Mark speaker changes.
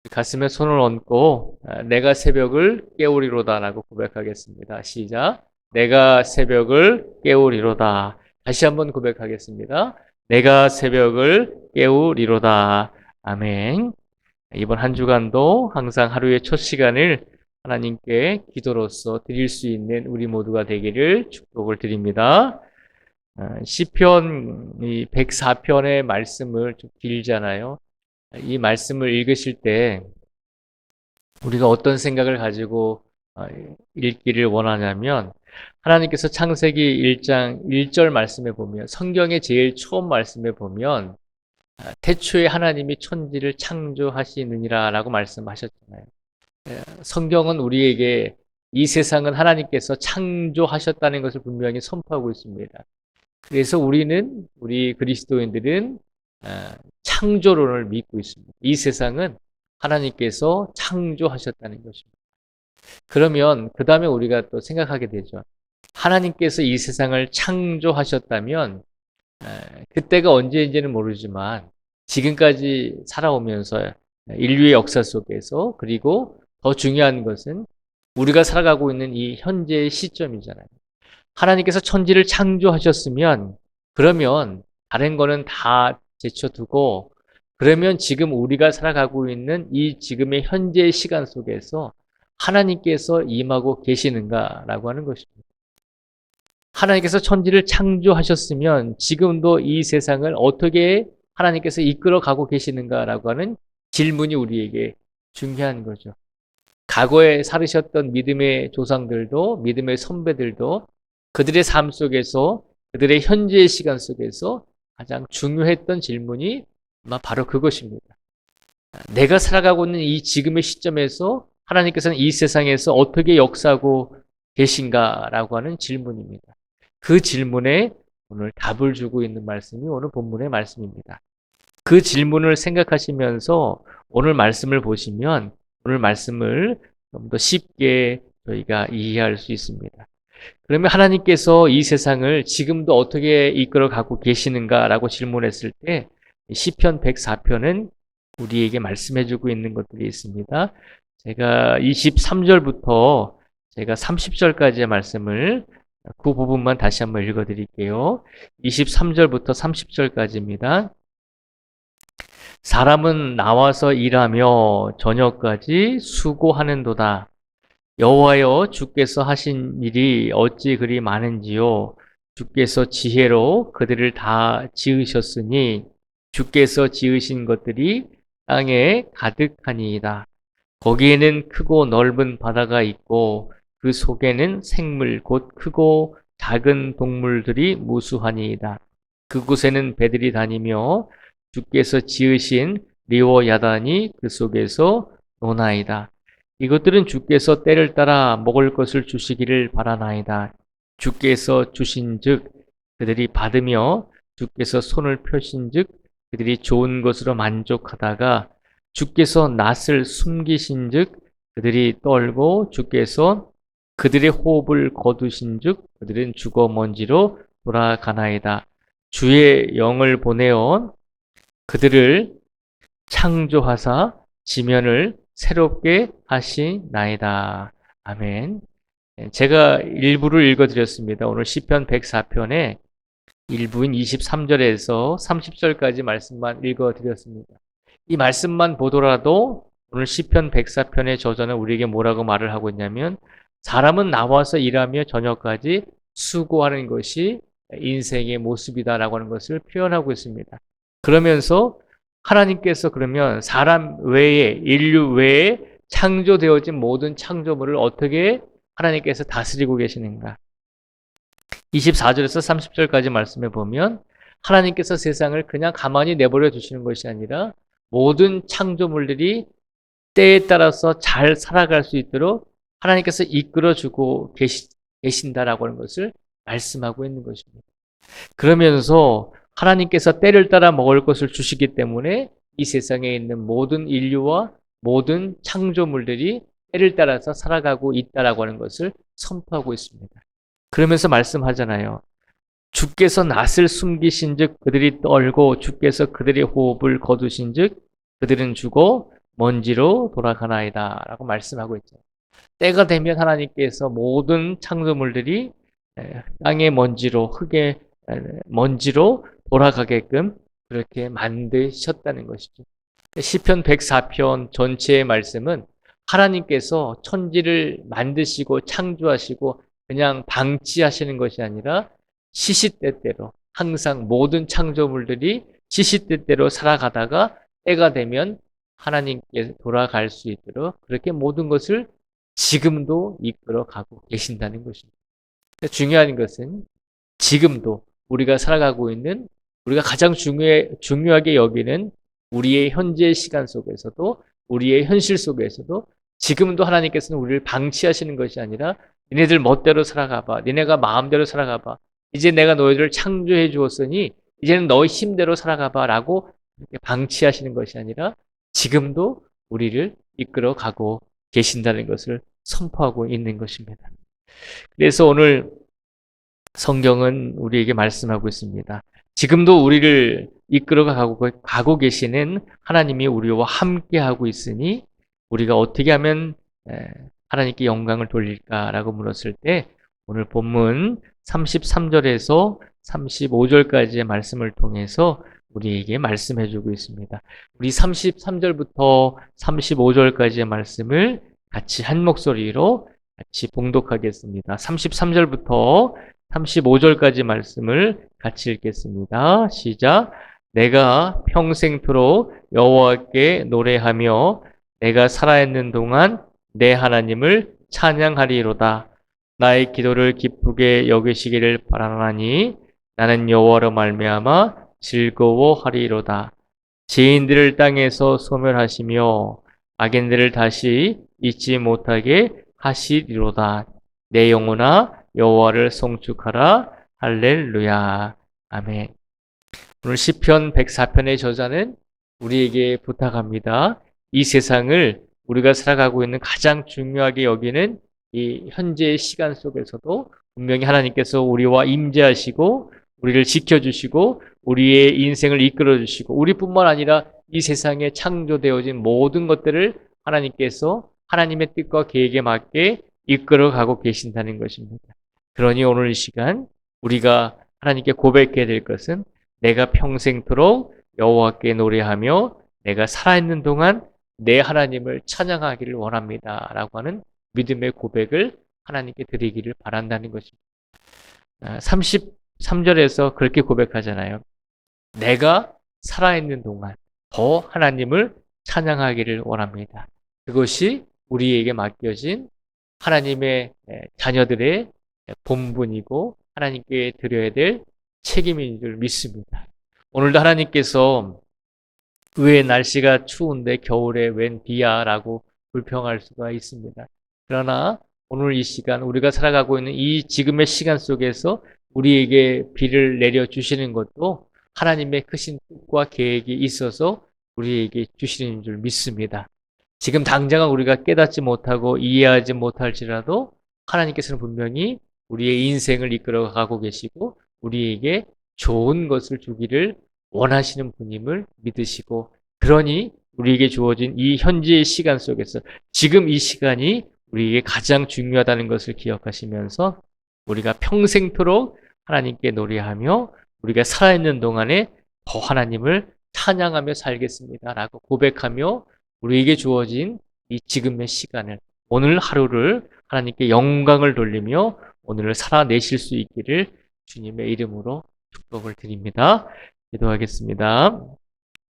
Speaker 1: 가슴에 손을 얹고 내가 새벽을 깨우리로다라고 고백하겠습니다. 시작. 내가 새벽을 깨우리로다. 다시 한번 고백하겠습니다. 내가 새벽을 깨우리로다. 아멘. 이번 한 주간도 항상 하루의 첫 시간을 하나님께 기도로서 드릴 수 있는 우리 모두가 되기를 축복을 드립니다. 시편 104편의 말씀을 좀 길잖아요. 이 말씀을 읽으실 때 우리가 어떤 생각을 가지고 읽기를 원하냐면, 하나님께서 창세기 1장 1절 말씀에 보면, 성경의 제일 처음 말씀에 보면 태초에 하나님이 천지를 창조하시느니라 라고 말씀하셨잖아요. 성경은 우리에게 이 세상은 하나님께서 창조하셨다는 것을 분명히 선포하고 있습니다. 그래서 우리 그리스도인들은 창조론을 믿고 있습니다. 이 세상은 하나님께서 창조하셨다는 것입니다. 그러면 그 다음에 우리가 또 생각하게 되죠. 하나님께서 이 세상을 창조하셨다면 그때가 언제인지는 모르지만 지금까지 살아오면서 인류의 역사 속에서, 그리고 더 중요한 것은 우리가 살아가고 있는 이 현재의 시점이잖아요. 하나님께서 천지를 창조하셨으면 그러면 다른 거는 다 제쳐두고, 그러면 지금 우리가 살아가고 있는 이 지금의 현재의 시간 속에서 하나님께서 임하고 계시는가라고 하는 것입니다. 하나님께서 천지를 창조하셨으면 지금도 이 세상을 어떻게 하나님께서 이끌어 가고 계시는가라고 하는 질문이 우리에게 중요한 거죠. 과거에 살으셨던 믿음의 조상들도, 믿음의 선배들도 그들의 삶 속에서, 그들의 현재의 시간 속에서 가장 중요했던 질문이 아마 바로 그것입니다. 내가 살아가고 있는 이 지금의 시점에서 하나님께서는 이 세상에서 어떻게 역사하고 계신가라고 하는 질문입니다. 그 질문에 오늘 답을 주고 있는 말씀이 오늘 본문의 말씀입니다. 그 질문을 생각하시면서 오늘 말씀을 보시면 오늘 말씀을 좀 더 쉽게 저희가 이해할 수 있습니다. 그러면 하나님께서 이 세상을 지금도 어떻게 이끌어 가고 계시는가라고 질문했을 때 시편 104편은 우리에게 말씀해주고 있는 것들이 있습니다. 제가 23절부터 제가 30절까지의 말씀을 그 부분만 다시 한번 읽어드릴게요. 23절부터 30절까지입니다. 사람은 나와서 일하며 저녁까지 수고하는도다. 여호와여, 주께서 하신 일이 어찌 그리 많은지요. 주께서 지혜로 그들을 다 지으셨으니 주께서 지으신 것들이 땅에 가득하니이다. 거기에는 크고 넓은 바다가 있고 그 속에는 생물 곧 크고 작은 동물들이 무수하니이다. 그곳에는 배들이 다니며 주께서 지으신 리워 야단이 그 속에서 노나이다. 이것들은 주께서 때를 따라 먹을 것을 주시기를 바라나이다. 주께서 주신즉 그들이 받으며 주께서 손을 펴신즉 그들이 좋은 것으로 만족하다가 주께서 낯을 숨기신즉 그들이 떨고 주께서 그들의 호흡을 거두신즉 그들은 죽어 먼지로 돌아가나이다. 주의 영을 보내어 그들을 창조하사 지면을 새롭게 하시나이다. 아멘. 제가 일부를 읽어드렸습니다. 오늘 시편 104편의 일부인 23절에서 30절까지 말씀만 읽어드렸습니다. 이 말씀만 보더라도 오늘 시편 104편의 저자는 우리에게 뭐라고 말을 하고 있냐면, 사람은 나와서 일하며 저녁까지 수고하는 것이 인생의 모습이다라고 하는 것을 표현하고 있습니다. 그러면서 하나님께서 그러면 사람 외에, 인류 외에 창조되어진 모든 창조물을 어떻게 하나님께서 다스리고 계시는가? 24절에서 30절까지 말씀해 보면 하나님께서 세상을 그냥 가만히 내버려 두시는 것이 아니라 모든 창조물들이 때에 따라서 잘 살아갈 수 있도록 하나님께서 이끌어주고 계신다라고 하는 것을 말씀하고 있는 것입니다. 그러면서 하나님께서 때를 따라 먹을 것을 주시기 때문에 이 세상에 있는 모든 인류와 모든 창조물들이 때를 따라서 살아가고 있다라고 하는 것을 선포하고 있습니다. 그러면서 말씀하잖아요. 주께서 낯을 숨기신즉 그들이 떨고 주께서 그들의 호흡을 거두신즉 그들은 죽어 먼지로 돌아가나이다 라고 말씀하고 있죠. 때가 되면 하나님께서 모든 창조물들이 땅의 먼지로, 흙의 먼지로 돌아가게끔 그렇게 만드셨다는 것이죠. 시편 104편 전체의 말씀은 하나님께서 천지를 만드시고 창조하시고 그냥 방치하시는 것이 아니라 시시때때로 항상 모든 창조물들이 시시때때로 살아가다가 때가 되면 하나님께 돌아갈 수 있도록 그렇게 모든 것을 지금도 이끌어 가고 계신다는 것입니다. 중요한 것은 지금도 우리가 살아가고 있는 우리가 가장 중요하게 여기는 우리의 현재 시간 속에서도 우리의 현실 속에서도 지금도 하나님께서는 우리를 방치하시는 것이 아니라 니네들 멋대로 살아가봐. 니네가 마음대로 살아가봐. 이제 내가 너희들을 창조해 주었으니 이제는 너희 힘대로 살아가봐 라고 방치하시는 것이 아니라 지금도 우리를 이끌어 가고 계신다는 것을 선포하고 있는 것입니다. 그래서 오늘 성경은 우리에게 말씀하고 있습니다. 지금도 우리를 이끌어 가고 계시는 하나님이 우리와 함께하고 있으니 우리가 어떻게 하면 하나님께 영광을 돌릴까라고 물었을 때 오늘 본문 33절에서 35절까지의 말씀을 통해서 우리에게 말씀해 주고 있습니다. 우리 33절부터 35절까지의 말씀을 같이 한 목소리로 같이 봉독하겠습니다. 33절부터 35절까지 말씀을 같이 읽겠습니다. 시작. 내가 평생토록 여호와께 노래하며 내가 살아있는 동안 내 하나님을 찬양하리로다. 나의 기도를 기쁘게 여기시기를 바라나니 나는 여호와로 말미암아 즐거워하리로다. 죄인들을 땅에서 소멸하시며 악인들을 다시 잊지 못하게 하시리로다. 내 영혼아 여호와를 송축하라. 할렐루야. 아멘. 오늘 시편 104편의 저자는 우리에게 부탁합니다. 이 세상을 우리가 살아가고 있는 가장 중요하게 여기는 이 현재의 시간 속에서도 분명히 하나님께서 우리와 임재하시고 우리를 지켜주시고 우리의 인생을 이끌어주시고 우리뿐만 아니라 이 세상에 창조되어진 모든 것들을 하나님께서 하나님의 뜻과 계획에 맞게 이끌어가고 계신다는 것입니다. 그러니 오늘 이 시간 우리가 하나님께 고백해야 될 것은 내가 평생토록 여호와께 노래하며 내가 살아있는 동안 내 하나님을 찬양하기를 원합니다 라고 하는 믿음의 고백을 하나님께 드리기를 바란다는 것입니다. 33절에서 그렇게 고백하잖아요. 내가 살아있는 동안 더 하나님을 찬양하기를 원합니다. 그것이 우리에게 맡겨진 하나님의 자녀들의 본분이고 하나님께 드려야 될 책임인 줄 믿습니다. 오늘도 하나님께서 왜 날씨가 추운데 겨울에 웬 비야 라고 불평할 수가 있습니다. 그러나 오늘 이 시간 우리가 살아가고 있는 이 지금의 시간 속에서 우리에게 비를 내려주시는 것도 하나님의 크신 뜻과 계획이 있어서 우리에게 주시는 줄 믿습니다. 지금 당장은 우리가 깨닫지 못하고 이해하지 못할지라도 하나님께서는 분명히 우리의 인생을 이끌어가고 계시고 우리에게 좋은 것을 주기를 원하시는 분임을 믿으시고 그러니 우리에게 주어진 이 현재의 시간 속에서 지금 이 시간이 우리에게 가장 중요하다는 것을 기억하시면서 우리가 평생토록 하나님께 노래하며 우리가 살아있는 동안에 더 하나님을 찬양하며 살겠습니다 라고 고백하며 우리에게 주어진 이 지금의 시간을 오늘 하루를 하나님께 영광을 돌리며 오늘을 살아내실 수 있기를 주님의 이름으로 축복을 드립니다. 기도하겠습니다.